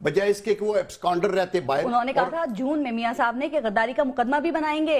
بجائے اس کے کہ وہ ایبسکانڈر رہتے باہر. انہوں نے کہا تھا جون میں میاں صاحب نے کہ غداری کا مقدمہ بھی بنائیں گے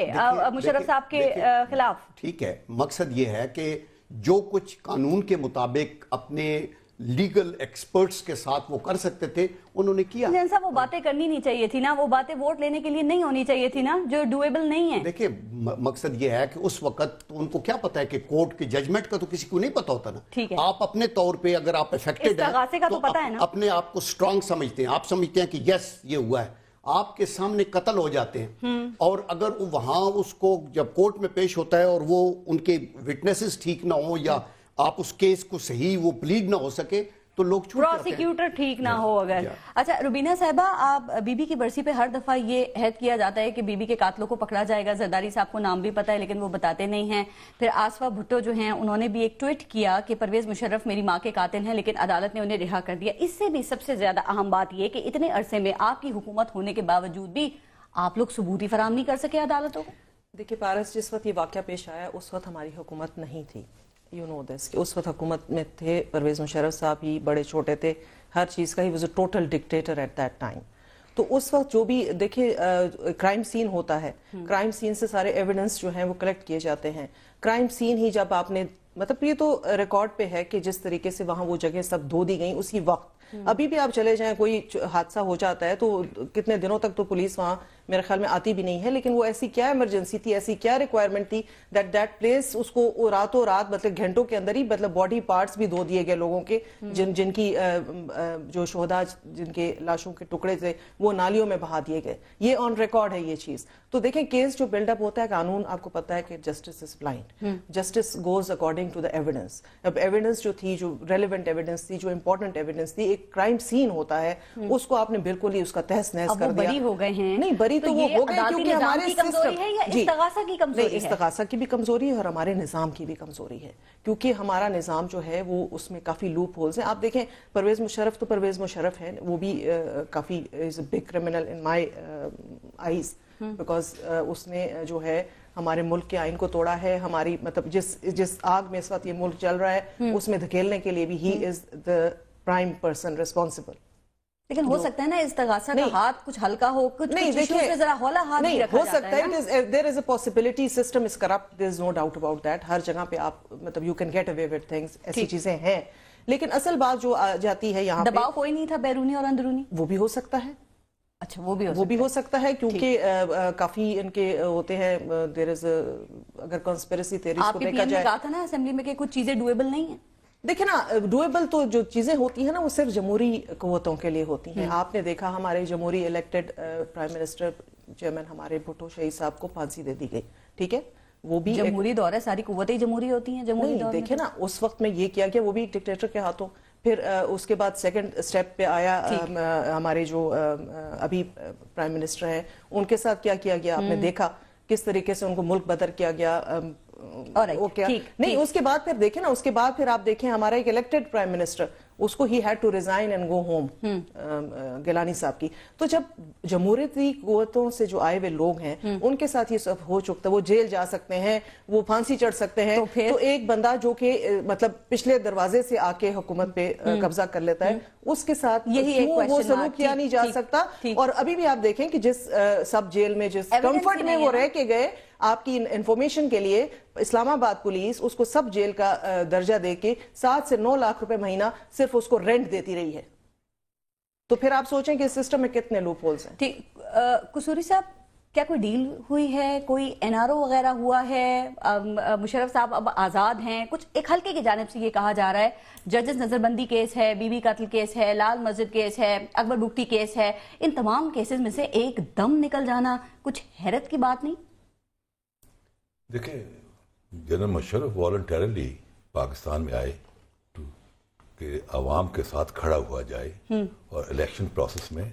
مشرف صاحب کے خلاف. ٹھیک ہے, مقصد یہ ہے کہ جو کچھ قانون کے مطابق اپنے لیگل ایکسپرٹس کے ساتھ وہ کر سکتے تھے انہوں نے کیا. صاحب وہ باتیں کرنی نہیں چاہیے تھی نا, وہ باتیں ووٹ لینے کے لیے نہیں ہونی چاہیے تھی نا, جو ڈویبل نہیں ہے. دیکھیں مقصد یہ ہے کہ اس وقت ان کو کیا پتا ہے کہ کورٹ کی ججمنٹ کا تو کسی کو نہیں پتا ہوتا نا. ٹھیک ہے, آپ اپنے طور پہ اگر آپ افیکٹڈ ہیں تو اپنے آپ کو سٹرانگ سمجھتے ہیں, آپ سمجھتے ہیں کہ یس یہ ہوا ہے, آپ کے سامنے قتل ہو جاتے ہیں, اور اگر وہاں اس کو جب کورٹ میں پیش ہوتا ہے اور وہ ان کے وٹنسز ٹھیک نہ ہوں یا آپ اس کیس کو صحیح وہ پلیڈ نہ ہو سکے تو لوگ چھوٹ جاتے ہیں, پروسیکیوٹر ٹھیک نہ ہو اگر. اچھا روبینہ صاحبہ, آپ بی بی کی برسی پہ ہر دفعہ یہ عہد کیا جاتا ہے کہ بی بی کے قاتلوں کو پکڑا جائے گا. زرداری صاحب کو نام بھی پتا ہے لیکن وہ بتاتے نہیں ہیں. پھر آصفہ بھٹو جو ہیں انہوں نے بھی ایک ٹویٹ کیا کہ پرویز مشرف میری ماں کے قاتل ہیں لیکن عدالت نے انہیں رہا کر دیا. اس سے بھی سب سے زیادہ اہم بات یہ کہ اتنے عرصے میں آپ کی حکومت ہونے کے باوجود بھی آپ لوگ ثبوت ہی فراہم نہیں کر سکے عدالتوں کو. دیکھیے پارس, جس وقت یہ واقعہ پیش آیا اس وقت ہماری حکومت نہیں تھی. یو نو دس کہ اس وقت حکومت میں تھے پرویز مشرف صاحب, ہی بڑے چھوٹے تھے, ہر چیز کا ہی was a total dictator at that time. تو اس وقت جو بھی دیکھیں کرائم سین ہوتا ہے, کرائم سین سے سارے ایویڈنس جو ہیں وہ کلیکٹ کیے جاتے ہیں. کرائم سین ہی جب آپ نے مطلب یہ تو ریکارڈ پہ ہے کہ جس طریقے سے وہاں وہ جگہ سب دھو دی گئیں اسی وقت. ابھی بھی آپ چلے جائیں, کوئی حادثہ ہو جاتا ہے تو کتنے دنوں تک تو پولیس وہاں میرے خیال میں آتی بھی نہیں ہے, لیکن وہ ایسی کیا ایمرجنسی تھی, ایسی کیا ریکوائرمنٹ تھی دیٹ پلیس اس کو راتوں رات مطلب گھنٹوں کے اندر ہی مطلب باڈی پارٹس بھی دھو دیے گئے لوگوں کے, جن کی جو شہداء جن کے لاشوں کے ٹکڑے تھے وہ نالیوں میں بہا دیے گئے. یہ آن ریکارڈ ہے یہ چیز. تو دیکھیں کیس جو بلڈ اپ ہوتا ہے, قانون آپ کو پتا ہے کہ justice is blind, justice goes according to the evidence. اب ایویڈنس جو تھی, جو ریلیونٹ ایویڈنس تھی, جو امپورٹنٹ ایویڈنس تھی, ایک کرائم سین ہوتا ہے اس کو آپ نے بالکل ہی اس کا تہس نہس کر دیا. بری ہو گئے ہیں, نہیں بری تو وہ ہو گئے کیونکہ ہمارے کمزوری ہے یا استغاثہ کی کمزوری ہے. استغاثہ کی بھی کمزوری ہے اور ہمارے نظام کی بھی کمزوری ہے, کیونکہ ہمارا نظام جو ہے وہ اس میں کافی لوپ ہولز ہیں. آپ دیکھیں پرویز مشرف تو پرویز مشرف ہیں, وہ بھی کافی is a big criminal in my eyes, because اس نے جو ہے ہمارے ملک کے آئین کو توڑا ہے. ہماری مطلب جس آگ میں اس وقت یہ ملک چل رہا ہے اس میں دھکیلنے کے لیے بھی ہی از دا پرائم پرسن ریسپانسبل. لیکن ہو سکتا ہے نا استغاثہ کا ہاتھ کچھ ہلکا ہو, کچھ ایشوز پہ ذرا ہولا ہاتھ بھی رکھا جاتا ہے. ہو سکتا ہے, there is a possibility, system is corrupt, there is no doubt about that. ہر جگہ پہ آپ مطلب you can get away with things, ایسی چیزیں ہیں. لیکن اصل بات جو آ جاتی ہے یہاں پہ, دباؤ کوئی نہیں تھا بیرونی اور اندرونی, وہ بھی ہو سکتا ہے. اچھا وہ بھی ہو سکتا ہے کیونکہ کافی ان کے ہوتے ہیں, there is اگر conspiracy theories کو دیکھا جائے. آپ کہا تھا نا اسمبلی میں کہ کچھ چیزیں ڈویبل نہیں ہیں. دیکھیں نا, ڈویبل تو جو چیزیں ہوتی ہیں نا وہ صرف جمہوری قوتوں کے لیے ہوتی ہیں. آپ نے دیکھا ہمارے جمہوری الیکٹڈ پرائم منسٹر چیئرمین ہمارے بھٹو شہید صاحب کو پھانسی دے دی گئی, ٹھیک ہے, وہ بھی جمہوری دور ہے, ساری قوتیں جمہوری ہوتی ہیں جمہوری دور میں. دیکھیں نا اس وقت میں یہ کیا گیا, وہ بھی ایک ڈکٹیٹر کے ہاتھوں. پھر اس کے بعد سیکنڈ سٹیپ پہ آیا ہمارے جو ابھی پرائم منسٹر ہیں ان کے ساتھ کیا کیا گیا. آپ نے دیکھا کس طریقے سے ان کو ملک بدر کیا گیا. نہیں اس کے بعد پھر دیکھیں نا, اس کے بعد پھر آپ دیکھیں ہمارا ایک الیکٹڈ پرائم منسٹر, اس کو ہی had to resign and go home, Gilani صاحب کی. تو جب جمہوریتی قوتوں سے جو آئے ہوئے لوگ ہیں ان کے ساتھ یہ سب ہو چکتا ہے, وہ جیل جا سکتے ہیں, وہ پھانسی چڑھ سکتے ہیں. تو ایک بندہ جو کہ مطلب پچھلے دروازے سے آ کے حکومت پہ قبضہ کر لیتا ہے, اس کے ساتھ وہ سلوک کیا نہیں جا سکتا. اور ابھی بھی آپ دیکھیں کہ جس سب جیل میں جس کمفرٹ میں وہ رہ کے گئے, آپ کی انفارمیشن کے لیے اسلام آباد پولیس اس کو سب جیل کا درجہ دے کے 7 سے 9 لاکھ روپے مہینہ صرف اس کو رینٹ دیتی رہی ہے. تو پھر آپ سوچیں کہ اس سسٹم میں کتنے لوپ ہولز ہیں. قصوری صاحب, کیا کوئی ڈیل ہوئی ہے, کوئی NRO وغیرہ ہوا ہے, مشرف صاحب اب آزاد ہیں؟ کچھ ایک حلقے کی جانب سے یہ کہا جا رہا ہے ججز نظر بندی کیس ہے, بی بی قتل کیس ہے, لال مسجد کیس ہے, اکبر بگٹی کیس ہے, ان تمام کیسز میں سے ایک دم نکل جانا کچھ حیرت کی بات نہیں؟ دیکھیں جنرل مشرف والنٹیرلی پاکستان میں آئے کہ عوام کے ساتھ کھڑا ہوا جائے اور الیکشن پروسیس میں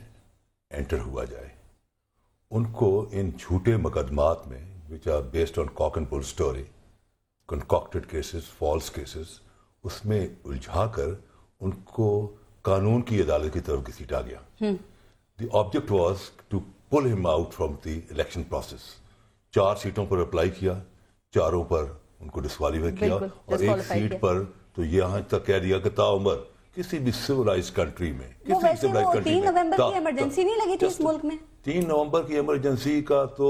انٹر ہوا جائے. ان کو ان جھوٹے مقدمات میں which are based on cock and bull story, concocted cases, false cases, اس میں الجھا کر ان کو قانون کی عدالت کی طرف گھسیٹا گیا. The object was to pull him out from the election process. 4 سیٹوں پر اپلائی کیا, 4 پر ان کو ڈسکوالیفائی کیا, اور 1 سیٹ پر تو یہاں تک کہہ دیا کہ تا عمر کسی بھی سیولائز کنٹری میں، وہ ویسے وہ 3 نومبر کی ایمرجنسی نہیں لگی تھی اس ملک میں؟ 3 نومبر کی ایمرجنسی کا تو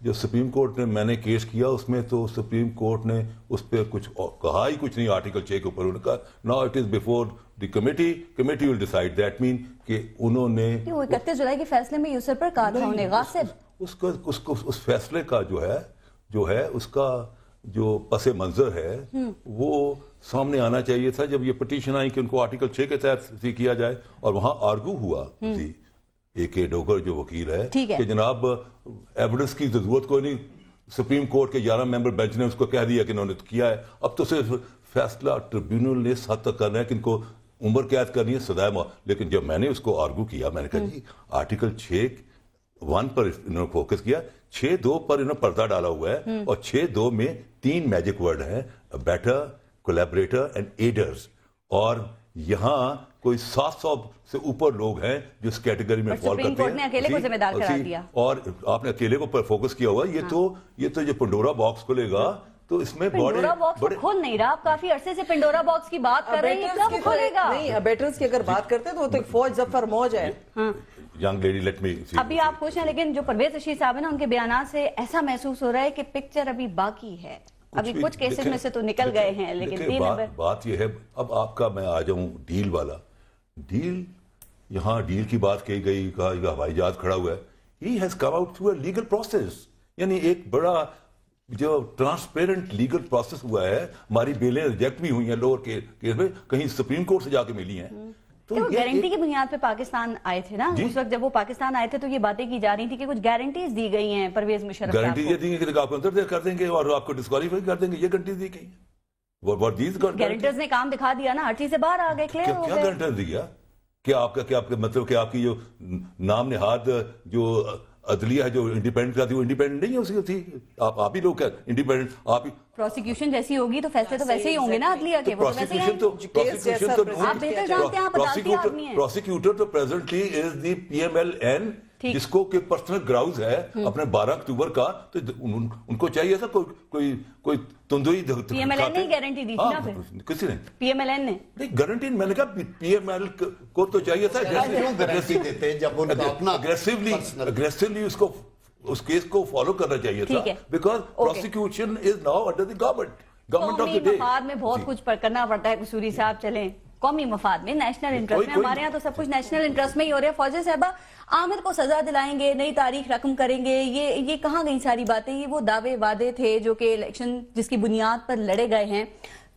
جو سپریم کورٹ نے میں نے کیس کیا اس میں تو سپریم کورٹ نے اس پہ کچھ کہا ہی کچھ نہیں آرٹیکل 6 کے اوپر. انہوں نے کہا now it is before the committee will decide. That mean کہ انہوں نے 31 جولائی کے فیصلے میں یوسر پر کہا تھا انہیں غاصب. اس فیصلے کا جو ہے اس کا جو پس منظر ہے وہ سامنے آنا چاہیے تھا جب یہ پٹیشن آئی کہ ان کو آرٹیکل 6 کے تحت کیا جائے. اور وہاں آرگو ہوا تھی اے ڈوگر جو وکیل ہے کہ جناب ایویڈنس کی ضرورت کوئی نہیں, سپریم کورٹ کے 11 ممبر بینچ نے اس کو کہہ دیا کہ انہوں نے کیا ہے, اب تو صرف فیصلہ ٹریبیونل نے اس حد تک کرنا ہے کہ ان کو عمر قید کرنی ہے, سزائے موت. لیکن جب میں نے اس کو آرگو کیا میں نے کہا جی آرٹیکل 6(1) پر انہوں نے فوکس کیا, 6(2) پر انہوں نے پردہ ڈالا ہوا ہے اور 6(2) میں 3 میجک ورڈ ہیں, بیٹر, کولیبریٹر اینڈ ایڈرز, اور یہاں کوئی 700 سے اوپر لوگ ہیں جو اس کیٹیگری میں فال کرتے ہیں. اکیلے کو ذمہ دار قرار دیا اور آپ نے اکیلے کو فوکس کیا ہوا. یہ تو جو پنڈورا باکس کھلے گا تو اس میں پنڈورا باکس کھل نہیں رہا. آپ کافی عرصے سے پنڈورا باکس کی بات کر رہے ہیں, کب کھلے گا؟ نہیں, ابیٹرز کی اگر بات کرتے ہیں تو وہ تو ایک فوج ظفر موج ہے. ینگ لیڈی لیٹ می سی. ابھی آپ خوش ہیں, لیکن جو پرویز رشید صاحب ہیں نا, ان کے بیانات سے ایسا محسوس ہو رہا ہے کہ پکچر ابھی باقی ہے, ابھی کچھ کیسز میں سے تو نکل گئے ہیں. لیکن بات یہ ہے, اب آپ کا میں آ جاؤں ڈیل والا. ڈیل, یہاں ڈیل کی بات کی گئی, کہا ہوائی جہاز کھڑا ہوا ہے. He has come out through a legal process, یعنی ایک بڑا جو ٹرانسپیرنٹ لیگل پروسیس ہوا ہے. ہماری بیلیں ریجیکٹ بھی ہوئی ہیں لوور کیس میں, کہیں سپریم کورٹ سے جا کے ملی ہیں. تو گارنٹی کی بنیاد پہ پاکستان آئے تھے نا, اس وقت جب وہ پاکستان آئے تھے تو یہ باتیں کی جا رہی تھی کہ کچھ گارنٹیز دی گئی ہیں پرویز مشرف صاحب کو. گارنٹی یہ دی گئی کہ آپ کو اندر کر دیں گے اور آپ کو ڈسکوالیفائی کر دیں گے, یہ گارنٹی دی گئی. گارنٹرز نے کام دکھا دیا نا, ہر چیز سے باہر آ گئے, کلیئر ہو گئے. کیا گارنٹر دیا؟ کیا آپ کا مطلب کہ آپ کی جو نام نہاد جو عدلیہ ہے جو انڈیپینڈنٹ کرتی وہ انڈیپینڈنٹ نہیں ہے اس کی تھی. آپ ہی لوگ انڈیپینڈنٹ, آپ ہی پروسیکیوشن جیسی ہوگی تو فیصلے تو ویسے ہی ہوں گے نا عدلیہ کے. آپ بہتر جانتے ہیں, آپ عدالتی آدمی ہیں. پروسیکیوٹر تو پریزنٹلی از دی PMLN, جس کو کہ پرسنل گراؤز ہے اپنے 12 اکتوبر کا, تو ان کو چاہیے تھا کوئی تندوئی. PMLN نے گارنٹی دی تھی نا پھر, کسی نے PMLN نے نہیں گارنٹی. میں نے کہا PML کو تو چاہیے تھا اگریسولی اس کیس کو فالو کرنا چاہیے تھا, because prosecution is now under the government of the day. مفاد میں بہت کچھ کرنا پڑتا ہے قصوری صاحب. چلیں قومی مفاد میں, نیشنل انٹرسٹ میں, ہمارے یہاں تو سب کچھ نیشنل انٹرسٹ میں ہی ہو رہا ہے. فوجی صاحبہ عامر کو سزا دلائیں گے, نئی تاریخ رقم کریں گے, یہ کہاں گئی ساری باتیں؟ یہ وہ دعوے وعدے تھے جو کہ الیکشن جس کی بنیاد پر لڑے گئے ہیں.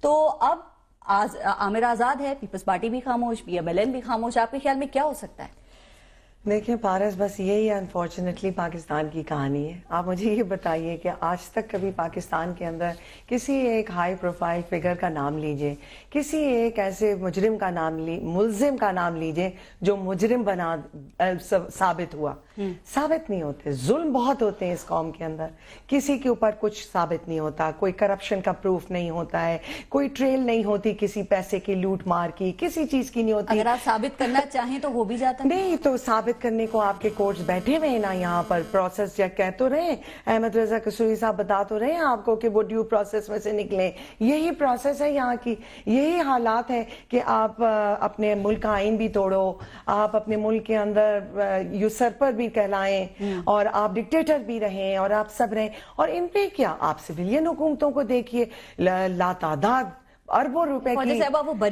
تو اب عامر آزاد ہے, پیپلز پارٹی بھی خاموش, PMLN بھی خاموش. آپ کے خیال میں کیا ہو سکتا ہے؟ دیکھیں پارس, بس یہی انفارچونیٹلی پاکستان کی کہانی ہے. آپ مجھے یہ بتائیے کہ آج تک کبھی پاکستان کے اندر کسی ایک ہائی پروفائل فگر کا نام لیجئے, کسی ایک ایسے مجرم کا نام ملزم کا نام لیجئے جو مجرم بنا ثابت ہوا. ثابت نہیں ہوتے. ظلم بہت ہوتے ہیں اس قوم کے اندر, کسی کے اوپر کچھ ثابت نہیں ہوتا, کوئی کرپشن کا پروف نہیں ہوتا ہے, کوئی ٹریل نہیں ہوتی کسی پیسے کی لوٹ مار کی, کسی چیز کی نہیں ہوتی. اگر آپ ثابت کرنا چاہیں تو ہو بھی جاتا نہیں, تو ثابت کرنے کو آپ کے کورٹس بیٹھے ہوئے ہیں نا یہاں پر, پروسیس چیک کہہ تو رہے ہیں, احمد رضا قصوری صاحب بتا تو رہے ہیں آپ کو کہ وہ ڈیو پروسیس میں سے نکلیں. یہی پروسیس ہے یہاں کی, یہی حالات ہیں کہ آپ اپنے ملک کا آئین بھی توڑو, آپ اپنے ملک کے اندر یوسرپر بھی کہلائیں, اور آپ ڈکٹیٹر بھی رہیں, اور آپ سب رہیں. اور ان پہ کیا آپ سویلین حکومتوں کو دیکھیے, لاتعداد اربوں روپے کی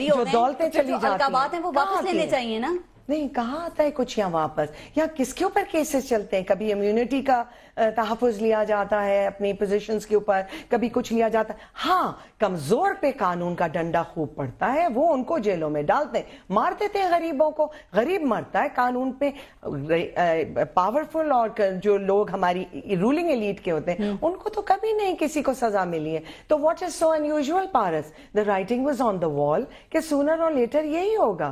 جو دولتیں چلی جاتی ہیں, وہ واپس لینے چاہیے نا. نہیں, کہاں آتا ہے کچھ یہاں واپس. یا کس کے اوپر کیسز چلتے ہیں, کبھی امیونٹی کا تحفظ لیا جاتا ہے اپنی پوزیشنز کے اوپر, کبھی کچھ لیا جاتا ہے. ہاں, کمزور پہ قانون کا ڈنڈا خوب پڑتا ہے, وہ ان کو جیلوں میں ڈالتے ہیں, مار دیتے ہیں غریبوں کو. غریب مرتا ہے قانون پہ, پاورفل اور جو لوگ ہماری رولنگ ایلیٹ کے ہوتے ہیں ان کو تو کبھی نہیں کسی کو سزا ملی ہے. تو واٹ از سو انیوژل پارس, the writing was on the wall کہ سونر اور لیٹر یہی ہوگا,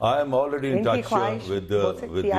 I am already in touch with the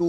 2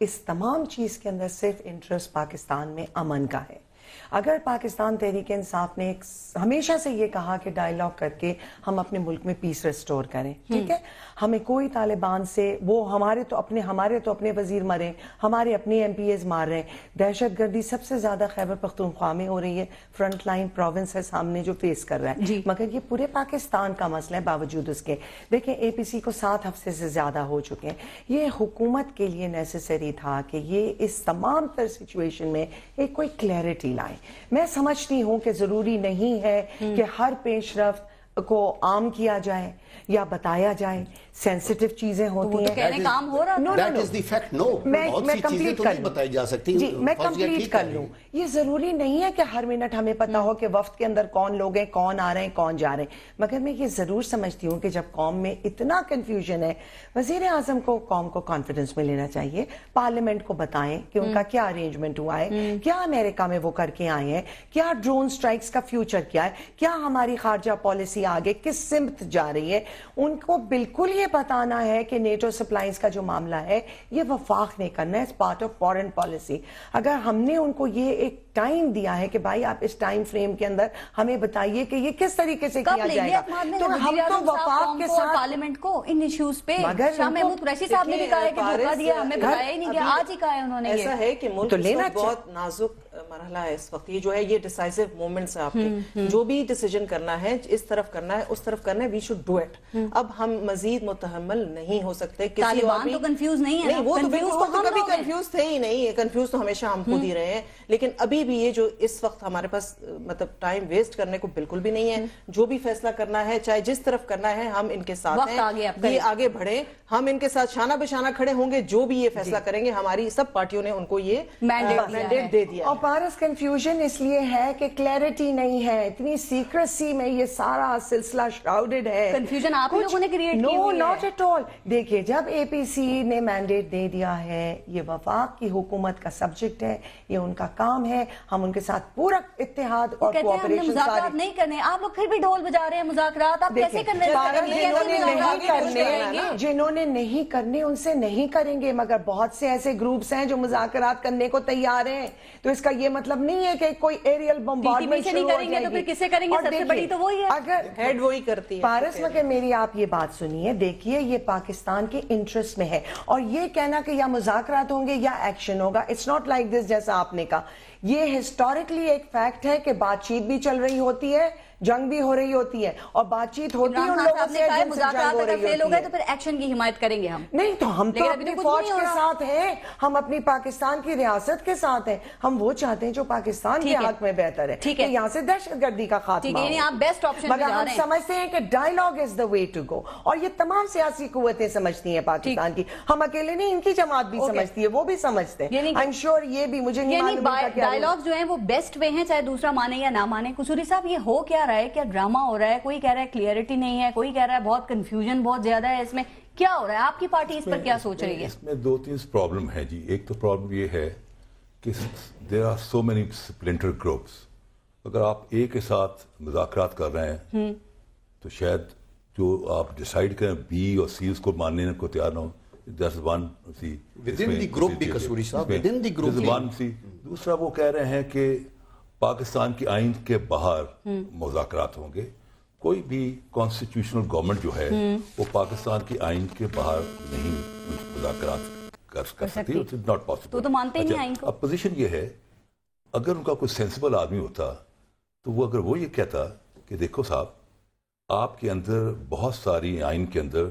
اس تمام چیز کے اندر صرف انٹرسٹ پاکستان میں امن کا ہے. اگر پاکستان تحریک انصاف نے ہمیشہ سے یہ کہا کہ ڈائیلاگ کر کے ہم اپنے ملک میں پیس ریسٹور کریں, ٹھیک ہے, ہمیں کوئی طالبان سے وہ ہمارے تو اپنے وزیر مرے, ہمارے اپنے ایم پی ایز مار رہے ہیں, دہشت گردی سب سے زیادہ خیبر پختونخوا میں ہو رہی ہے, فرنٹ لائن پروونس ہے سامنے جو فیس کر رہا ہے, مگر یہ پورے پاکستان کا مسئلہ ہے. باوجود اس کے دیکھیں اے پی سی کو 7 ہفتے سے زیادہ ہو چکے ہیں. یہ حکومت کے لیے نیسیسری تھا کہ یہ اس تمام تر سچویشن میں ایک کوئی کلیئرٹی لائے. میں سمجھتی ہوں کہ ضروری نہیں ہے کہ ہر پیش رفت کو عام کیا جائے یا بتایا جائے, سینسیٹیو چیزیں ہوتی ہیں. کام ہو رہا میں کمپلیٹ کر لوں. یہ ضروری نہیں ہے کہ ہر منٹ ہمیں پتا ہو کہ وفد کے اندر کون لوگ ہیں, کون آ رہے ہیں, کون جا رہے ہیں, مگر میں یہ ضرور سمجھتی ہوں کہ جب قوم میں اتنا کنفیوژن ہے, وزیر اعظم کو قوم کو کانفیڈنس میں لینا چاہیے, پارلیمنٹ کو بتائیں کہ ان کا کیا ارینجمنٹ ہوا ہے, کیا امریکہ میں وہ کر کے آئے ہیں, کیا ڈرون سٹرائکس کا فیوچر کیا ہے, کیا ہماری خارجہ پالیسی آگے کس سمت جا رہی ہے. ان کو بالکل یہ بتانا ہے کہ نیٹو سپلائز کا جو معاملہ ہے یہ وفاق نہیں کرنا ہے, اس پارٹ آف فورن پالیسی. اگر ہم نے ان کو یہ ایک ٹائم دیا ہے کہ بھائی آپ اس ٹائم فریم کے اندر ہمیں بتائیے کہ یہ کس طریقے سے کیا جائے گا, تو ہم تو وفاق کے ساتھ پارلیمنٹ کو ان ایشوز پہ شاہ محمود قریشی صاحب نے بھی کہا ہے کہ دھوکہ دیا, ہمیں بتایا ہی نہیں گیا, آج ہی کہا ہے انہوں نے. ایسا ہے کہ ملک بہت نازک مرحلہ ہے اس وقت, یہ جو ہے یہ ڈیسائیسو مومنٹس ہیں آپ کے, جو بھی ڈیسیجن کرنا ہے, اس طرف کرنا ہے, اس طرف کرنا ہے, وی شوڈ ڈو اٹ. اب ہم مزید متحمل نہیں ہو سکتے. طالبان تو کنفیوز نہیں ہے, وہ تو کبھی کنفیوز تھے ہی نہیں, کنفیوز تو ہمیشہ ہم خود ہی رہے ہیں, لیکن ابھی بھی یہ جو اس وقت ہمارے پاس مطلب ٹائم ویسٹ کرنے کو بالکل بھی نہیں ہے. جو بھی فیصلہ کرنا ہے, چاہے جس طرف کرنا ہے, ہم ان کے ساتھ ہیں, یہ آگے بڑھیں, ہم ان کے ساتھ شانہ بشانہ کھڑے ہوں گے. جو بھی یہ فیصلہ کریں گے, ہماری سب پارٹیوں نے ان کو یہ مینڈیٹ دے دیا. اور پارس کنفیوژن اس لیے ہے کہ کلیئرٹی نہیں ہے, اتنی سیکریسی میں یہ سارا سلسلہ شراؤڈڈ ہے. کنفیوژن آپ لوگوں نے کریٹ کی ہوئی ہے. نو ناٹ ایٹ آل. دیکھیے جب اے پی سی نے مینڈیٹ دے دیا ہے, یہ وفاق کی حکومت کا سبجیکٹ ہے, یہ ان کا کام ہے, ہم ان کے ساتھ پورا اتحاد اور کوآپریشن. مذاکرات نہیں کرنے, آپ لوگ پھر بھی ڈھول بجا رہے ہیں مذاکرات, آپ کیسے کرنے؟ جنہوں نے نہیں کرنے ان سے نہیں کریں گے, مگر بہت سے ایسے گروپس ہیں جو مذاکرات کرنے کو تیار ہیں. تو اس کا یہ مطلب نہیں ہے کہ کوئی ایریل بمبارڈمنٹ شروع ہو جائے گی تو پھر کسے کریں گے؟ سب سے بڑی تو وہی ہے, اگر ہیڈ وہی کرتی ہے. پارس مگر میری آپ یہ بات سنیے, دیکھیے یہ پاکستان کے انٹرسٹ میں ہے, اور یہ کہنا کہ یا مذاکرات ہوں گے یا ایکشن ہوگا, اٹس ناٹ لائک دس. جیسا آپ نے کہا, یہ ہسٹوریکلی ایک فیکٹ ہے کہ بات چیت بھی چل رہی ہوتی ہے, جنگ بھی ہو رہی ہوتی ہے, اور بات چیت ہوتی ہے ان لوگوں سے جن سے جنگ ہو رہی ہوتی ہے. تو پھر ایکشن کی حمایت کریں گے ہم نہیں, تو ہم تو اپنی فوج کے ساتھ ہیں, ہم اپنی پاکستان کی ریاست کے ساتھ ہیں, ہم وہ چاہتے ہیں جو پاکستان کے حق میں بہتر ہے, کہ یہاں سے دہشت گردی کا خاتمہ ہو. آپ بیسٹ آپشن مگر ہم سمجھتے ہیں کہ dialogue is the way to go, اور یہ تمام سیاسی قوتیں سمجھتی ہیں پاکستان کی, ہم اکیلے نہیں, ان کی جماعت بھی سمجھتی ہے, وہ بھی سمجھتے ہیں. آئی ایم شیور یہ بھی, مجھے نہیں معلوم ڈائیلاگ جو ہیں وہ بیسٹ وے ہیں, چاہے دوسرا مانے یا نہ مانے. قصوری صاحب یہ ہو کیا رہا ہے, کیا ڈرامہ ہو رہا ہے؟ کوئی کہہ رہا ہے کلیئرٹی نہیں ہے, کوئی کہہ رہا ہے بہت کنفیوژن بہت زیادہ ہے, اس میں کیا ہو رہا ہے؟ آپ کی پارٹی اس پر کیا سوچ رہی ہے؟ اس میں 2-3 پرابلم ہے جی. ایک تو پرابلم یہ ہے کہ there are so many splinter groups. اگر آپ ایک کے ساتھ مذاکرات کر رہے ہیں تو شاید جو آپ ڈیسائیڈ کریں بی اور سی اس کو ماننے کو تیار نہ ہو. دوسرا وہ کہہ رہے ہیں کہ پاکستان کی آئین کے باہر مذاکرات ہوں گے. کوئی بھی کانسٹیٹیوشنل گورنمنٹ جو ہے وہ پاکستان کی آئین کے باہر نہیں مذاکرات کر سکتی. Not possible. تو مانتے نہیں آئین کو. اب پوزیشن یہ ہے, اگر ان کا کوئی سینسیبل آدمی ہوتا تو وہ اگر وہ یہ کہتا کہ دیکھو صاحب, آپ کے اندر بہت ساری آئین کے اندر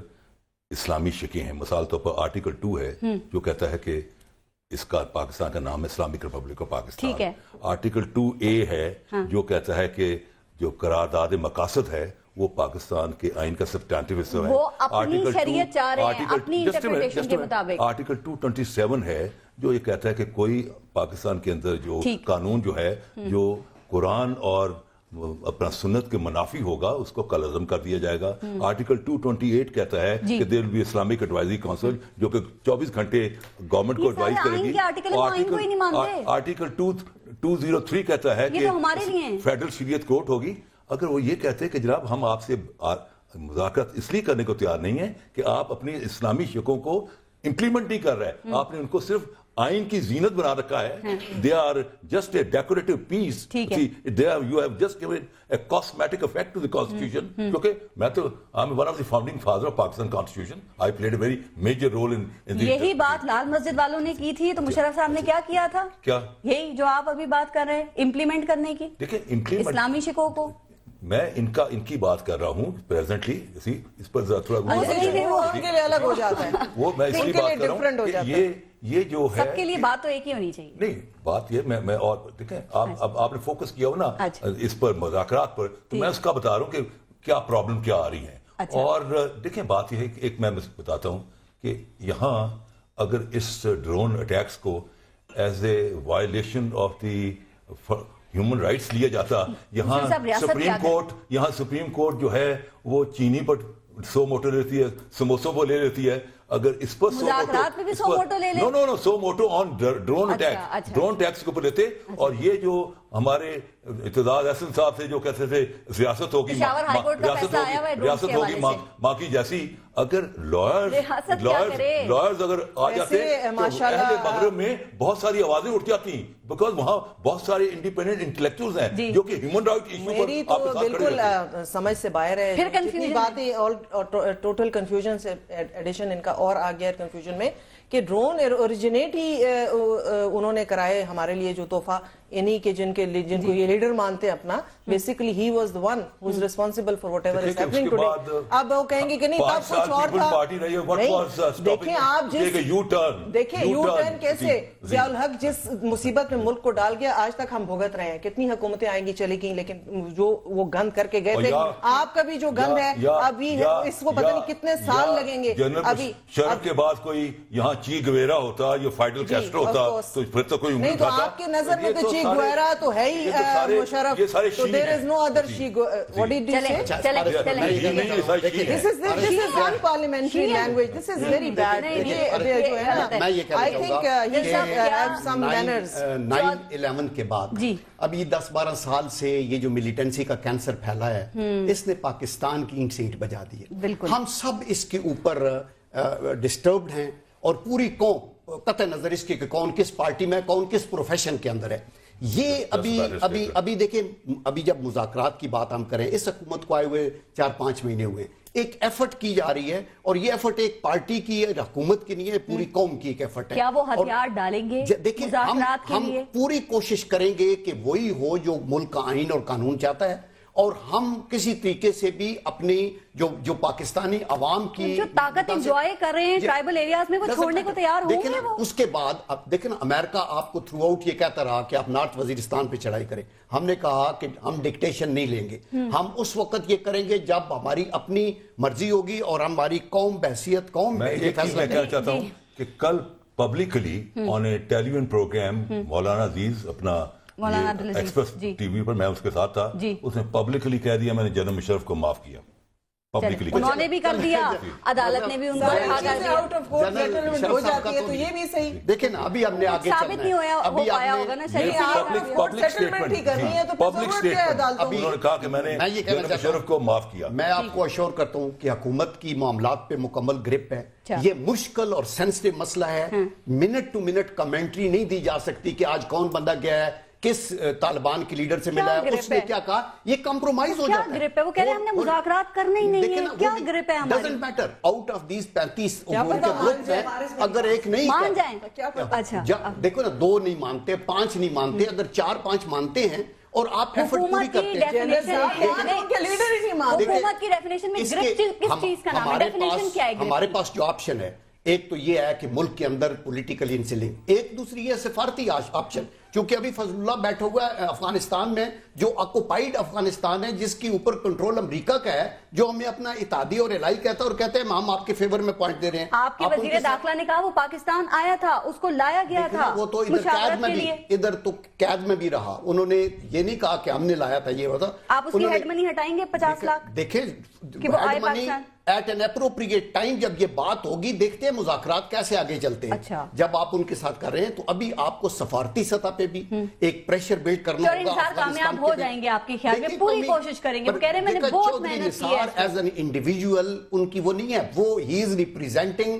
اسلامی شکیں ہیں. مثال طور پر آرٹیکل 2 ہے جو کہتا ہے کہ اس کا پاکستان کا نام ہے Islamic republic of Pakistan. Article 2A ہے جو کہتا ہے کہ جو قرارداد مقاصد ہے وہ پاکستان کے آئین کا سبسٹینٹیو حصہ ہے. وہ اپنی شریعت چاہ رہے ہیں, اپنی انٹرپریٹیشن کے مطابق. آرٹیکل 227 ہے جو یہ کہتا ہے کہ کوئی پاکستان کے اندر جو قانون جو ہے جو قرآن اور اپنا سنت کے منافی ہوگا اس کو کالعدم کر دیا جائے گا. آرٹیکل 228 کہتا ہے کہ there will be Islamic advisory council جو کہ 24 گھنٹے گورنمنٹ کو ایڈوائز کرے گی. آرٹیکل 203 کہتا ہے کہ فیڈرل شریعت کورٹ ہوگی. اگر وہ یہ کہتے ہیں کہ جناب ہم آپ سے مذاکرات اس لیے کرنے کو تیار نہیں ہیں کہ آپ اپنی اسلامی شکوں کو امپلیمنٹ نہیں کر رہے, آپ نے ان کو صرف آئین کی زینت بنا رکھا ہے. They are just a decorative piece. You have just given a cosmetic effect to the constitution. کیونکہ میں تو I am one of the founding father of Pakistan constitution. I played a very major role in یہی بات لال مسجد والوں نے کی تھی, تو مشرف صاحب نے کیا کیا تھا؟ کیا یہی جو آپ ابھی بات کر رہے ہیں امپلیمنٹ کرنے کی, دیکھیں اسلامی شکوں کو. میں ان کی بات کر رہا ہوں پریزنٹلی. اس پر تھوڑا الگ ہو جاتا ہے. وہ میں اس لیے بات کر رہا ہوں یہ جو ہے سب کے لیے بات تو ایک ہی ہونی چاہیے. نہیں بات یہ میں اور دیکھیں اب آپ نے فوکس کیا ہو نا اس پر مذاکرات پر, تو میں اس کا بتا رہا ہوں کہ کیا پرابلم کیا آ رہی ہیں. اور دیکھیں بات یہ ہے کہ ایک میں بتاتا ہوں کہ یہاں اگر اس ڈرون اٹیکس کو as a violation of the human rights لیا جاتا, یہاں سپریم کورٹ جو ہے وہ چینی پر 100 موٹو لیتی ہے, سموسوں کو لے لیتی ہے. اگر اس پر 100 موٹو آن ڈرون اٹیک, ڈرون اٹیکس کے اوپر لیتے. اور یہ جو ہمارے اعتزاز احسن صاحب تھے جو کہتے تھے ریاست ہوگی ماں کی جیسی, اگر لائرز اگر آ جاتے اہل مغرب میں بہت ساری آوازیں اٹھ جاتی ہیں, بیکاز وہاں بہت سارے انڈیپینڈنٹ انٹلیکچوئلز ہیں جو کہ ہیومن رائٹ ایشو پر آپ کے ساتھ کھڑے ہوتے ہیں. بالکل سمجھ سے باہر ہے. پھر باتیں ٹوٹل کنفیوژن سے ایڈیشن ان کا اور آ گیا کنفیوژن میں کہ ڈرون اوریجنیٹ ہی انہوں نے کرائے ہمارے لیے جو تحفہ انہی کے جن کو یہ لیڈر مانتے ہیں اپنا. Basically he was the one who is responsible for what ever is happening today. اب وہ کہیں گے کہ نہیں تب کچھ اور تھا. دیکھیں آپ یو ٹرن کیسے ضیاء الحق جس مصیبت میں ملک کو ڈال گیا, آج تک ہم بھگت رہے ہیں. کتنی حکومتیں آئیں گی چلی گئیں, لیکن جو وہ گند کر کے گئے تھے, آپ کا بھی جو گند ہے ابھی اس کو پتہ نہیں کتنے سال لگیں گے. ابھی شرف کے بعد کوئی یہاں چی گویرا ہوتا یا فائڈل کیسٹرو ہوتا تو پھر تو کوئی نہیں. تو آپ کی نظر میں تو چی گویرا تو ہے ہی مشرف, تو دیر از نو ادر چی. What did you say? This is unparliamentary language, this is very bad. یہ جو ہے نا I think he should have some manners. 9/11 کے بعد اب یہ 10-12 سال سے یہ جو ملیٹنسی کا کینسر پھیلا ہے, اس نے پاکستان کی اینٹ سیٹ بجا دی ہے. ہم سب اس کے اوپر ڈسٹربڈ ہیں, اور پوری قوم قطع نظر اس کی کہ کون کس پارٹی میں, کون کس پروفیشن کے اندر ہے. یہ ابھی دیکھیں, ابھی جب مذاکرات کی بات ہم کریں, اس حکومت کو آئے ہوئے 4-5 مہینے ہوئے, ایک ایفرٹ کی جا رہی ہے, اور یہ ایفرٹ ایک پارٹی کی ہے, حکومت کی نہیں ہے, پوری قوم کی ایک ایفرٹ ہے. کیا وہ ہتھیار ڈالیں گے مذاکرات کے لیے؟ ہم پوری کوشش کریں گے کہ وہی ہو جو ملک کا آئین اور قانون چاہتا ہے, اور ہم کسی طریقے سے بھی اپنی جو پاکستانی عوام کی جو طاقت انجوائے کر رہے ہیں ٹرائبل ایریاز میں, وہ چھوڑنے کو تیار ہوں گے. اس کے بعد اب دیکھیں نا, امریکہ آپ کو تھرو آؤٹ یہ کہتا رہا کہ آپ نارتھ وزیرستان پہ چڑھائی کریں. ہم نے کہا کہ ہم ڈکٹیشن نہیں لیں گے, ہم اس وقت یہ کریں گے جب ہماری اپنی مرضی ہوگی, اور ہماری قوم بحیثیت قوم. میں ایک چیز میں کہنا چاہتا ہوں کہ کل پبلکلی آن اے ٹیلی ویژن پروگرام مولانا عزیز اپنا ایکسپریس ٹی وی پر, میں اس کے ساتھ تھا, اس نے پبلکلی کہہ دیا میں نے جنرل مشرف کو معاف کیا. انہوں نے بھی کر دیا, عدالت نے بھی ان کو رہا کر دیا. آؤٹ آف کورٹ سیٹلمنٹ ہو جاتی ہے تو یہ بھی صحیح. دیکھیں نا, ابھی ہم نے آگے ثابت نہیں ہو پایا ہوگا نا. پبلک سٹیٹمنٹ ہی کرنی ہے تو پبلک سٹیٹمنٹ انہوں نے کہا کہ میں نے جنرل مشرف کو معاف کیا. میں آپ کو اشور کرتا ہوں کہ حکومت کی معاملات پہ مکمل گرپ ہے. یہ مشکل اور سینسٹیو مسئلہ ہے, منٹ ٹو منٹ کمنٹری نہیں دی جا سکتی کہ آج کون بندہ گیا ہے, کس طالبان کی لیڈر سے ملا ہے, اس نے کیا کہا, یہ کمپرومائز ہو جاتا ہے. وہ کہہ رہے ہیں ہم نے مذاکرات کرنے ہی نہیں ہے, کیا گرپ ہے ہماری؟ Doesn't matter, out of these 35 امور کے گروپ ہیں, اگر ایک نہیں مان جائیں, اچھا دیکھو نا, 2 نہیں مانتے, 5 نہیں مانتے, اگر 4-5 مانتے ہیں اور آپ ایفرٹ پوری کرتے ہیں. حکومت کی ڈیفینیشن میں گرپ کس چیز کا نام ہے؟ ڈیفینیشن کیا ہے؟ ہمارے پاس جو آپشن ہے, ایک تو یہ ہے کہ ملک کے اندر پولیٹیکل انسلنگ, ایک دوسری یہ سفارتی آپشن. چونکہ ابھی فضل اللہ بیٹھا ہوا ہے افغانستان میں, جو آکوپائیڈ افغانستان ہے, جس کے اوپر کنٹرول امریکہ کا ہے, جو ہمیں اپنا اتحادی اور الہی کہتا ہے, اور کہتے ہیں ہم آپ کے فیور میں پوائنٹ دے رہے ہیں. آپ کے وزیر داخلہ نے کہا وہ پاکستان آیا تھا, اس کو لایا گیا تھا, وہ تو ادھر تو قید میں بھی رہا. انہوں نے یہ نہیں کہا کہ ہم نے لایا تھا, یہ ہوتا. آپ اس کی ہیڈ منی ہٹائیں گے 50 لاکھ؟ دیکھیں had money at an appropriate time, جب یہ بات ہوگی, دیکھتے ہیں مذاکرات کیسے آگے چلتے ہیں. جب آپ ان کے ساتھ کر رہے ہیں, تو ابھی آپ کو سفارتی سطح پہ بھی ایک پریشر بلڈ کرنا ہوگا. انصار کامیاب ہو جائیں گے آپ کے خیال میں؟ پوری کوشش کریں گے. وہ کہہ رہے ہیں میں نے بہت محنت کی ہے. ایز این انڈیویجول ان کی وہ نہیں ہے, وہ ہی از ریپریزینٹنگ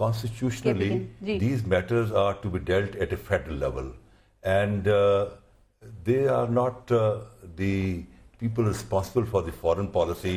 Constitutionally, these matters are to be dealt at a federal level, and they are not the people responsible for the foreign policy.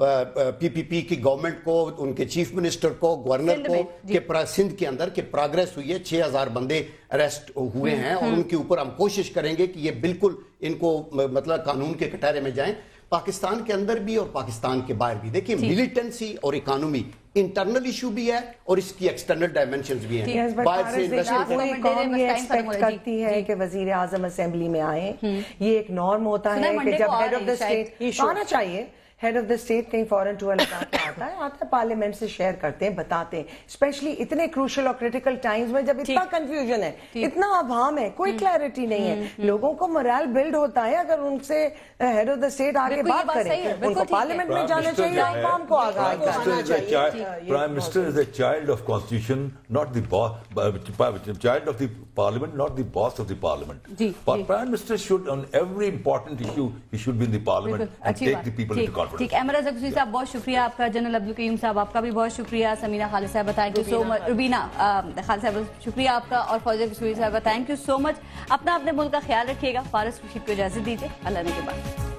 پی پی پی کی گورنمنٹ کو، ان کے چیف منسٹر کو، گورنر کو کہ سندھ کے اندر کہ پروگریس ہوئی ہے، 6000 بندے اریسٹ ہوئے ہیں اور ان کے اوپر ہم کوشش کریں گے کہ یہ بالکل ان کو مطلب قانون کے کٹہرے میں جائیں، پاکستان کے اندر بھی اور پاکستان کے باہر بھی. دیکھیں ملیٹنسی اور اکانومی انٹرنل ایشو بھی ہے اور اس کی ایکسٹرنل ڈائمنشنز بھی ہیں. باہر سے انویسٹمنٹ قوم یہ ایکسپیکٹ کرتی ہے کہ وزیر اعظم اسمبلی میں آئیں. یہ ایک نارم ہوتا ہے کہ جب ہیڈ آف دا اسٹیٹ آنا چاہیے، ہیڈ آف دا اسٹیٹ کہیں فورن ٹور لگا کے آتا ہے پارلیمنٹ سے شیئر کرتے ہیں، بتاتے ہیں، اسپیشلی اتنے کروشل اور کریٹیکل ٹائمز میں جب اتنا کنفیوژن ہے، اتنا ابہام ہے، کوئی کلیئرٹی نہیں ہے، لوگوں کو morale بلڈ ہوتا ہے اگر ان سے ہیڈ آف دا اسٹیٹ آگے بات کریں. ان کو پارلیمنٹ میں جانا چاہیے، عوام کو آگاہ کرنا چاہیے. Prime Minister is a child of Constitution, not the boss, child of the Parliament, not the boss of the Parliament. But Prime Minister should, on every important issue, he should be in the Parliament and take the people into confidence. ٹھیک ہے. احمد رضا قصوری صاحب بہت شکریہ آپ کا. General Abdul Qayyum صاحب آپ کا بھی بہت شکریہ. سمینہ خالد صاحبہ تھینک یو سو مچ. روبینہ خالد صاحبہ شکریہ آپ کا. اور فوزیہ قصوری صاحبہ تھینک یو سو مچ. اپنا اپنے ملک کا خیال رکھیے گا. فارس خورشید کو اجازت دیجیے. اللہ نے کے بعد.